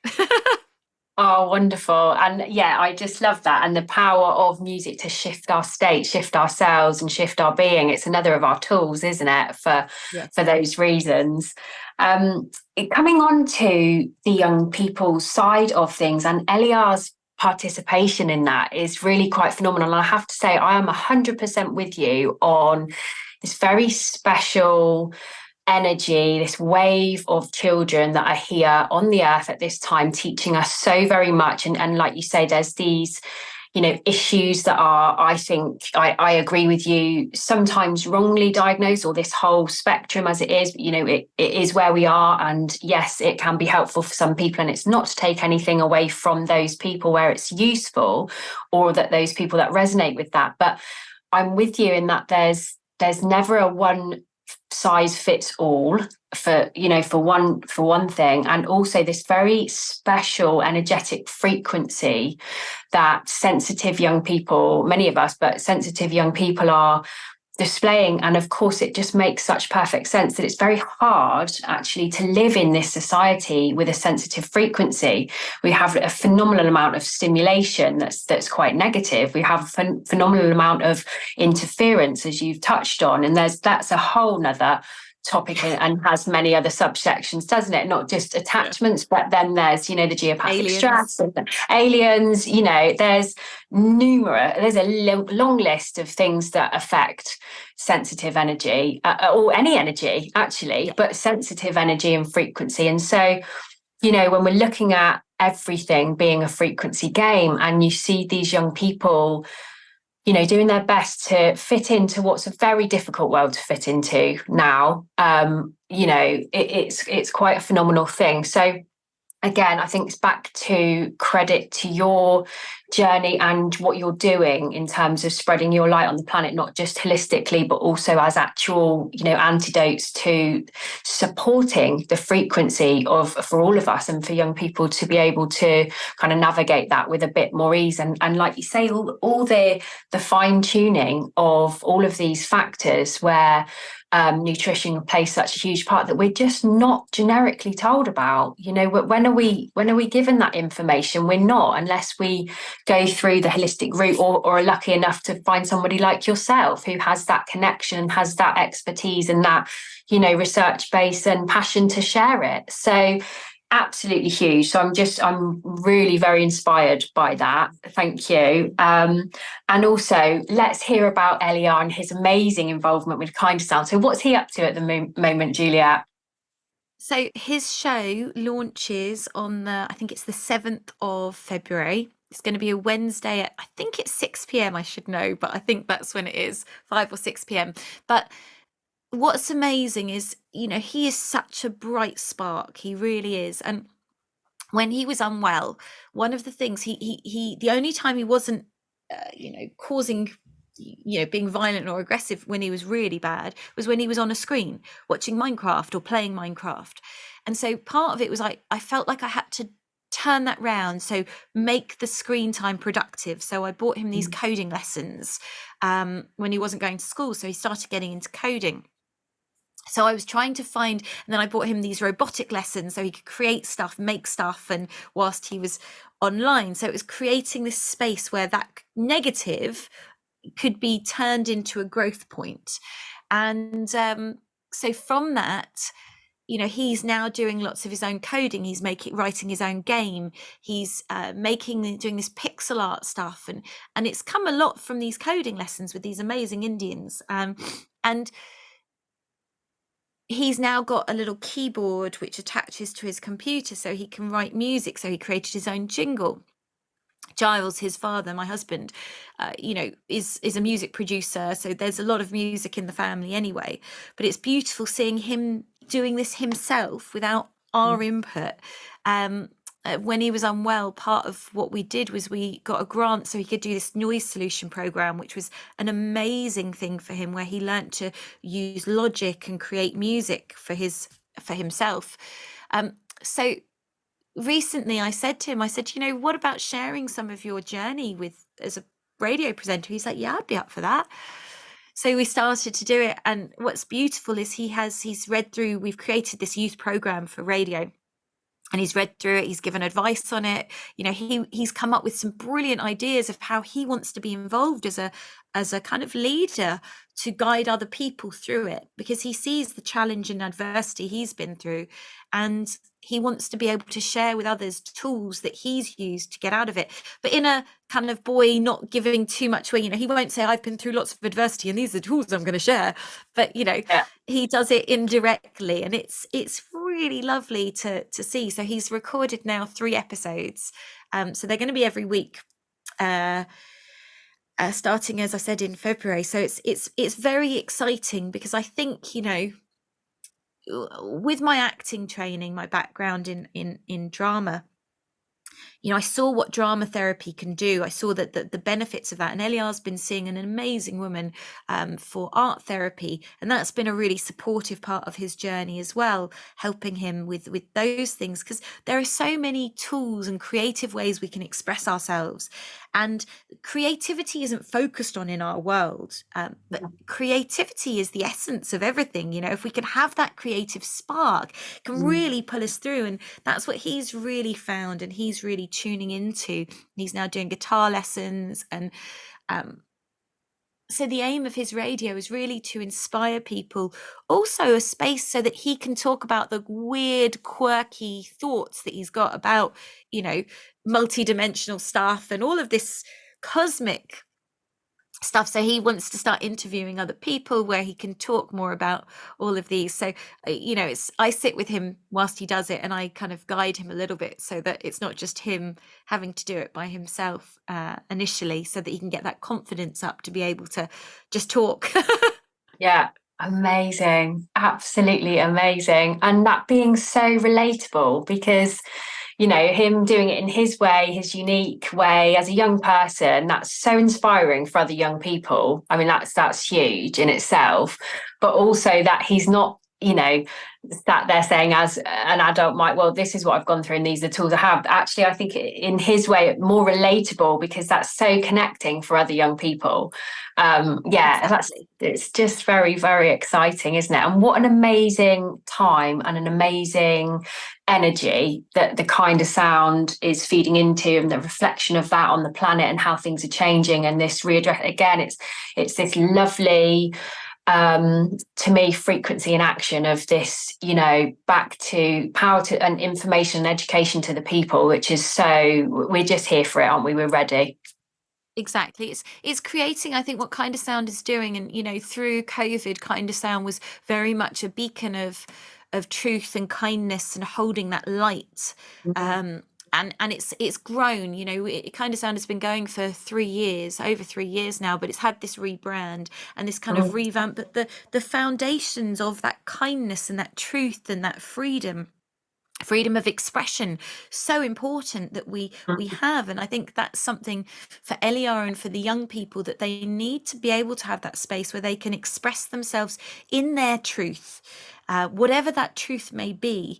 Oh, wonderful. And yeah, I just love that. And the power of music to shift our state, shift ourselves and shift our being. It's another of our tools, isn't it? For those reasons. Coming on to the young people's side of things, and Elia's participation in that is really quite phenomenal. And I have to say, I am 100% with you on this very special energy, this wave of children that are here on the earth at this time, teaching us so very much. And like you say, there's these, issues that are, I think, I agree with you, sometimes wrongly diagnosed, or this whole spectrum as it is, it is where we are. And yes, it can be helpful for some people, and it's not to take anything away from those people where it's useful, or that those people that resonate with that. But I'm with you in that there's never a one size fits all for one thing. And also this very special energetic frequency that sensitive young people, many of us, but sensitive young people are displaying. And of course, it just makes such perfect sense that it's very hard actually to live in this society with a sensitive frequency. We have a phenomenal amount of stimulation that's quite negative. We have a phenomenal amount of interference, as you've touched on, and that's a whole nother topic, and has many other subsections, doesn't it? Not just attachments, but then there's the geopathic stress and aliens. There's a long list of things that affect sensitive energy, or any energy actually, but sensitive energy and frequency. And so when we're looking at everything being a frequency game, and you see these young people doing their best to fit into what's a very difficult world to fit into now, it's quite a phenomenal thing. So again, I think it's back to credit to your journey and what you're doing in terms of spreading your light on the planet, not just holistically, but also as actual, antidotes to supporting the frequency for all of us, and for young people to be able to kind of navigate that with a bit more ease. And like you say, all the fine tuning of all of these factors where nutrition plays such a huge part that we're just not generically told about. When are we given that information? We're not, unless we go through the holistic route, or are lucky enough to find somebody like yourself who has that connection, has that expertise, and that research base and passion to share it. So absolutely huge. So I'm really very inspired by that. Thank you. And also, let's hear about Elia and his amazing involvement with KindaSound. So what's he up to at the moment, Juliette? So his show launches on I think it's the 7th of February. It's going to be a Wednesday at, I think it's 6 p.m. I should know, but I think that's when it is, 5 or 6 p.m. But what's amazing is, he is such a bright spark. He really is. And when he was unwell, one of the things the only time he wasn't, causing, being violent or aggressive when he was really bad was when he was on a screen watching Minecraft or playing Minecraft. And so part of it was I felt like I had to turn that round, so make the screen time productive. So I bought him these coding lessons when he wasn't going to school. So he started getting into coding. So I was trying to find, and then I bought him these robotic lessons so he could create stuff, make stuff, and whilst he was online. So it was creating this space where that negative could be turned into a growth point. And so from that, he's now doing lots of his own coding. He's writing his own game. He's doing this pixel art stuff, and it's come a lot from these coding lessons with these amazing Indians. And he's now got a little keyboard which attaches to his computer so he can write music. So he created his own jingle. Giles, his father, my husband, is a music producer. So there's a lot of music in the family anyway. But it's beautiful seeing him doing this himself without our input. when he was unwell, part of what we did was we got a grant so he could do this noise solution program, which was an amazing thing for him, where he learnt to use logic and create music for himself. So recently I said to him, what about sharing some of your journey as a radio presenter? He's like, yeah, I'd be up for that. So we started to do it. And what's beautiful is he's read through, we've created this youth program for radio. And he's read through it, he's given advice on it. He's come up with some brilliant ideas of how he wants to be involved as a kind of leader to guide other people through it, because he sees the challenge and adversity he's been through, and he wants to be able to share with others tools that he's used to get out of it, but in a kind of boy, not giving too much away. He won't say, I've been through lots of adversity and these are the tools I'm going to share, but he does it indirectly, and it's really lovely to see. So he's recorded now 3 episodes, so they're going to be every week, starting, as I said, in February. So it's very exciting, because I think, with my acting training, my background in drama, I saw what drama therapy can do. I saw that the benefits of that. And Eliar's been seeing an amazing woman for art therapy. And that's been a really supportive part of his journey as well, helping him with those things, because there are so many tools and creative ways we can express ourselves. And creativity isn't focused on in our world, but creativity is the essence of everything. If we can have that creative spark, it can really pull us through. And that's what he's really found, and he's really tuning into. He's now doing guitar lessons, and so the aim of his radio is really to inspire people, also a space so that he can talk about the weird, quirky thoughts that he's got about, multidimensional stuff and all of this cosmic stuff. So he wants to start interviewing other people where he can talk more about all of these. So I sit with him whilst he does it, and I kind of guide him a little bit, so that it's not just him having to do it by himself initially, so that he can get that confidence up to be able to just talk. Yeah, amazing, absolutely amazing. And that being so relatable, because him doing it in his way, his unique way as a young person, that's so inspiring for other young people. I mean, that's huge in itself, but also that he's not, sat there saying as an adult might, well, this is what I've gone through and these are the tools I have. Actually, I think in his way, more relatable, because that's so connecting for other young people. Exactly. It's just very, very exciting, isn't it? And what an amazing time and an amazing energy that the KindaSound is feeding into, and the reflection of that on the planet and how things are changing. And this readdress, again, it's this lovely, to me, frequency and action of this, back to power to and information and education to the people, which is so, we're just here for it, aren't we? We're ready. Exactly. It's creating, I think, what KindaSound is doing. And through COVID, KindaSound was very much a beacon of truth and kindness and holding that light. And it's grown. KindaSound has been going for over 3 years now, but it's had this rebrand and this kind of revamp. But the foundations of that kindness and that truth and that freedom of expression, so important that we have. And I think that's something for Eliar and for the young people, that they need to be able to have that space where they can express themselves in their truth, whatever that truth may be,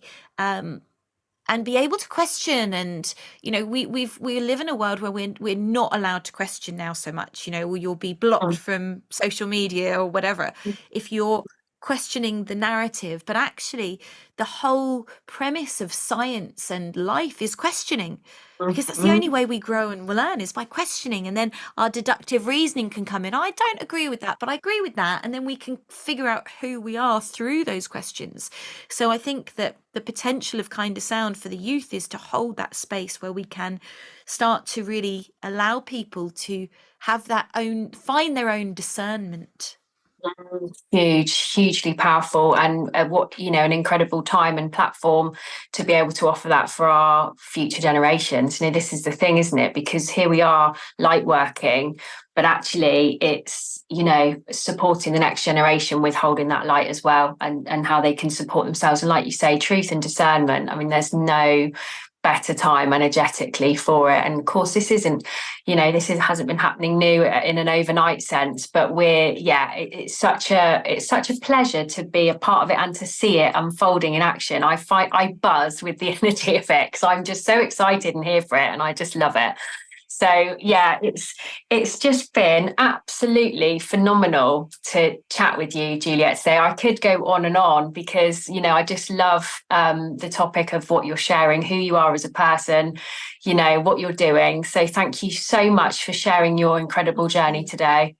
and be able to question. And we live in a world where we're not allowed to question now so much. You'll be blocked from social media or whatever if you're questioning the narrative. But actually, the whole premise of science and life is questioning, because that's the only way we grow and learn, is by questioning. And then our deductive reasoning can come in. I don't agree with that, but I agree with that. And then we can figure out who we are through those questions. So I think that the potential of KindaSound for the youth is to hold that space where we can start to really allow people to have find their own discernment. Hugely powerful, and an incredible time and platform to be able to offer that for our future generations. This is the thing, isn't it? Because here we are light working, but actually it's supporting the next generation with holding that light as well, and how they can support themselves. And like you say, truth and discernment. I mean, there's no better time energetically for it. And of course, this isn't, hasn't been happening new in an overnight sense, but it's such a pleasure to be a part of it and to see it unfolding in action. I buzz with the energy of it because I'm just so excited and here for it, and I just love it. So yeah, it's just been absolutely phenomenal to chat with you, Juliette, today. I could go on and on because, I just love the topic of what you're sharing, who you are as a person, what you're doing. So thank you so much for sharing your incredible journey today.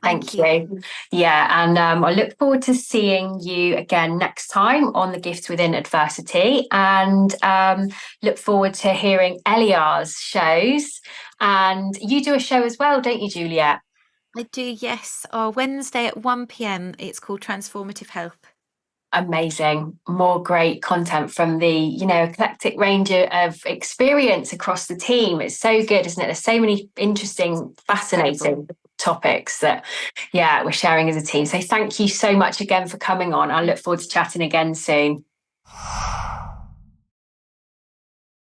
Thank you. Yeah, and I look forward to seeing you again next time on the Gifts Within Adversity, and look forward to hearing Eliar's shows. And you do a show as well, don't you, Juliette? I do, yes. Wednesday at 1 p.m. It's called Transformative Health. Amazing. More great content from the, eclectic range of experience across the team. It's so good, isn't it? There's so many interesting, fascinating topics that, we're sharing as a team. So thank you so much again for coming on. I look forward to chatting again soon.